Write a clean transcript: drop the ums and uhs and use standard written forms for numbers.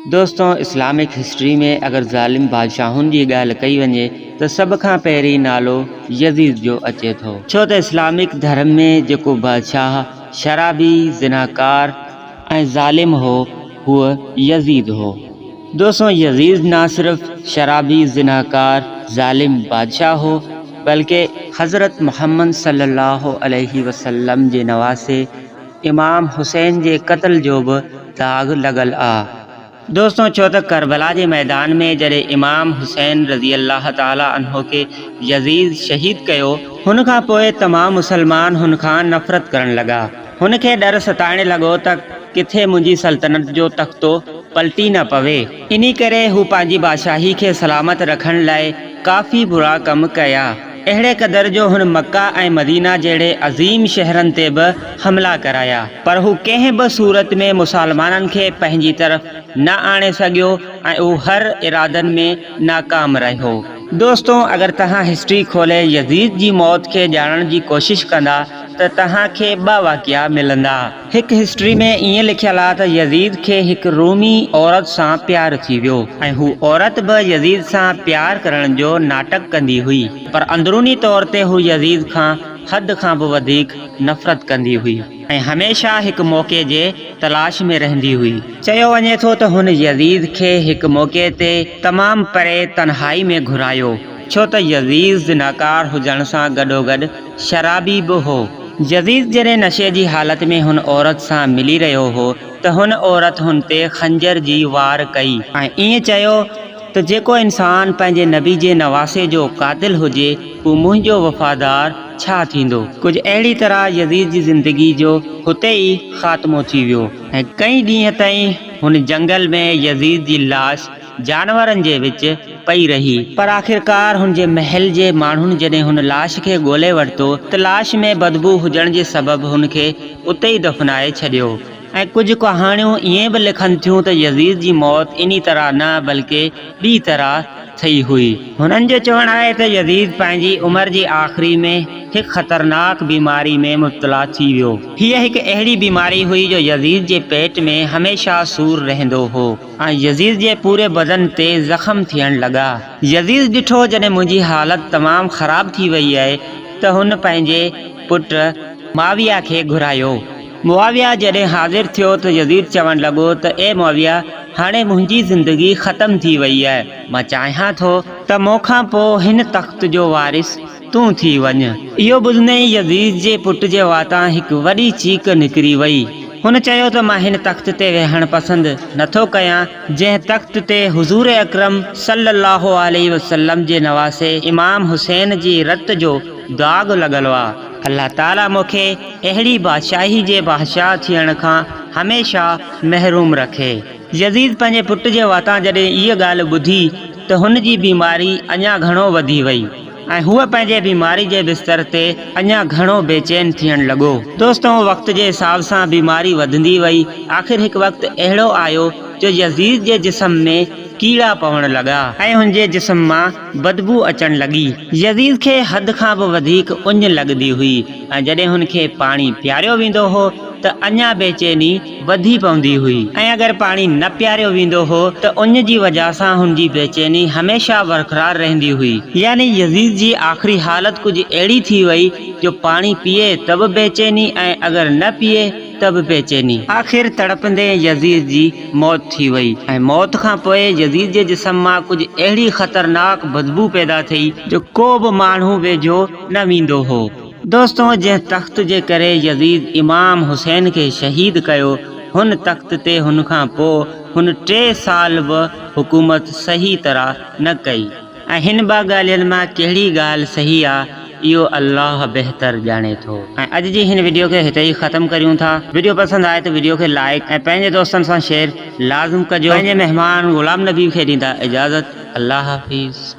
दोस्तों, Islamic history में अगर ज़ालिम बादशाहुनि जी ॻाल्हि कई वञे त सभ खां पहिरीं नालो यज़ीद जो अचे थो। छो त इस्लामिक धर्म में जेको बादशाह शराबी, ज़िनाकार ऐं ज़ालिम हो हुअ यज़ीद हो। दोस्तों, यज़ीद ना सिर्फ़ शराबी, ज़िनाकार, ज़ालिम बादशाह हो बल्कि हज़रत मुहम्मद सल्लल्लाहु अलैहि वसल्लम जे नवासे इमाम हुसैन जे क़त्ल जो बि दाग़ लॻल आ। दोस्तों, छो त करबला जे मैदान में जॾहिं इमाम हुसैन रज़ी अल्लाह ताला अन्हो के यज़ीद शहीद कयो, हुन खां पोइ तमाम मुसलमान हुन खां नफ़रत करण लॻा। हुन खे डर सताइण लॻो त किथे मुंहिंजी सल्तनत जो तख़्तो पलटी न पवे। इन्ही करे हू पंहिंजी बादशाही खे सलामत रखण लाइ काफ़ी बुरा कम कया। अहिड़े क़दर जो हुन मक्का ऐं मदीना जहिड़े अज़ीम शहरनि ते बि हमला कराया, पर हू कंहिं बि सूरत में मुसलमाननि खे पंहिंजी तरफ़ न आणे सघियो ऐं हू हर इरादनि में नाकाम रहियो। दोस्तों, अगर तव्हां हिस्ट्री खोले यज़ीद जी मौत खे ॼाणण जी कोशिश कंदा त तव्हांखे ॿ वाक़िया मिलंदा। हिकु हिस्ट्री में ईअं लिखियल आहे त यज़ीद खे हिकु रोमी औरत सां प्यार थी वियो ऐं हू औरत बि यज़ीद सां प्यार करण जो नाटक कंदी हुई, पर अंदरूनी तौर ते हू यज़ीद खां हद खां बि वधीक नफ़रत कंदी हुई ऐं हमेशा हिकु मौक़े जे तलाश में रहंदी हुई। चयो वञे थो त हुन यज़ीद खे हिकु मौक़े ते तमामु परे तन्हाई में घुरायो, छो त यज़ीद ज़िनाकार हुजण सां गॾोगॾु शराबी बि हो। यज़ीद जॾहिं नशे जी हालत में हुन औरत सां मिली रहियो हो त हुन औरत हुन ते खंजर जी वार कई ऐं ईअं चयो त जेको इंसान पंहिंजे नबी जे नवासे जो क़ातिल हुजे हू मुंहिंजो वफ़ादार छा थींदो। कुझु अहिड़ी तरह यज़ीद जी ज़िंदगी जो हुते ई ख़ात्मो थी वियो ऐं कई ॾींहं ताईं हुन जंगल में यज़ीद जी लाश जानवरनि जे विच पई रही, पर आख़िरकार हुन जे महल जे माण्हुनि जॾहिं हुन लाश खे ॻोल्हे वरितो त लाश में बदबू हुजण जे सबबु हुन खे उते ई दफ़नाए छॾियो। ऐं कुझु कहाणियूं ईअं बि लिखनि थियूं त यज़ीद जी मौत इन तरह न बल्कि ॿी तरह थी हुई। हुननि जो चवणु आहे त यज़ीद पंहिंजी उमिरि जी आख़िरी में हिकु ख़तरनाक बीमारी में मुब्तला थी वियो। हीअ हिकु अहिड़ी बीमारी हुई जो यज़ीद जे पेट में हमेशा सूर रहंदो हो ऐं यज़ीद जे पूरे बदन ते ज़ख़म थियण लॻा। यज़ीद ॾिठो जॾहिं मुंहिंजी हालत तमामु ख़राब थी वई आहे त हुन पंहिंजे पुटु मुआविया खे घुरायो। मुआविया जॾहिं हाज़िर थियो त यज़ीद चवणु लॻो त ए मुआविया, हाणे मुंहिंजी ज़िंदगी ख़तम थी वई आहे। मां चाहियां थो त मूंखां पोइ हिन तख़्त जो वारिस तूं थी वञ। इहो ॿुधंदे ई यज़ीद जे पुट जे वातां हिकु वॾी चीक निकिरी वई। हुन चयो त मां हिन तख़्त ते वेहणु पसंदि नथो कयां जंहिं तख़्त ते हुज़ूर अकरम सल्लल्लाहु अलैहि वसल्लम जे नवासे इमाम हुसैन जी रत जो दाग़ लॻल आहे। अल्लाह ताला मूंखे अहिड़ी बादशाही जे बादशाह थियण खां हमेशा महरूम रखे। यज़ीद पंहिंजे पुट जे वातां जॾहिं इहा ॻाल्हि ॿुधी त हुन जी बीमारी अञा घणो वधी वई ऐं हूअ पंहिंजे बीमारी जे बिस्तर ते अञा घणो बेचैन थियण लॻो। दोस्तों, वक़्त जे हिसाब सां बीमारी वधंदी वई। आख़िर हिकु वक़्तु अहिड़ो आयो जो यज़ीद जे जिस्म में कीड़ा पवण लॻा ऐं हुनजे जिस्म मां बदबू अचण लॻी। यज़ीद खे हद खां बि वधीक उञ लॻंदी हुई ऐं जॾहिं हुनखे पाणी पीआरियो वेंदो हो त अञा बेचैनी वधी पवंदी हुई ऐं अगरि पाणी न पीआरियो वेंदो हो त उन जी वजह सां हुनजी बेचैनी हमेशा बरक़रार रहंदी हुई। यानी यज़ीद जी आख़िरी हालत कुझु अहिड़ी थी वई जो पाणी पीए त बि बेचैनी ऐं अगरि न पीए त बि बेचैनी। आख़िर तड़पंदे यज़ीद जी मौत थी वई ऐं मौत खां पोइ यज़ीद जे जिस्म मां कुझु अहिड़ी ख़तरनाक बदबू पैदा थी जो को बि माण्हू वेझो न वेंदो हो। दोस्तों, जंहिं तख़्त जे करे यज़ीद इमाम हुसैन खे शहीद कयो, हुन तख़्त ते हुन खां पोइ हुन 3 साल बि हुकूमत सही तरह न कई ऐं हिन ॿ ॻाल्हियुनि मां कहिड़ी ॻाल्हि सही आहे इहो अल्लाह बहितर ॼाणे थो। ऐं अॼु जी हिन वीडियो खे हिते ई ख़तमु करियूं था। वीडियो पसंदि आए त वीडियो खे लाइक ऐं पंहिंजे दोस्तनि सां शेयर लाज़िम कजो। पंहिंजे महिमान ग़ुलाम नबी खे ॾींदा इजाज़त। अल्लाह हाफ़िज़।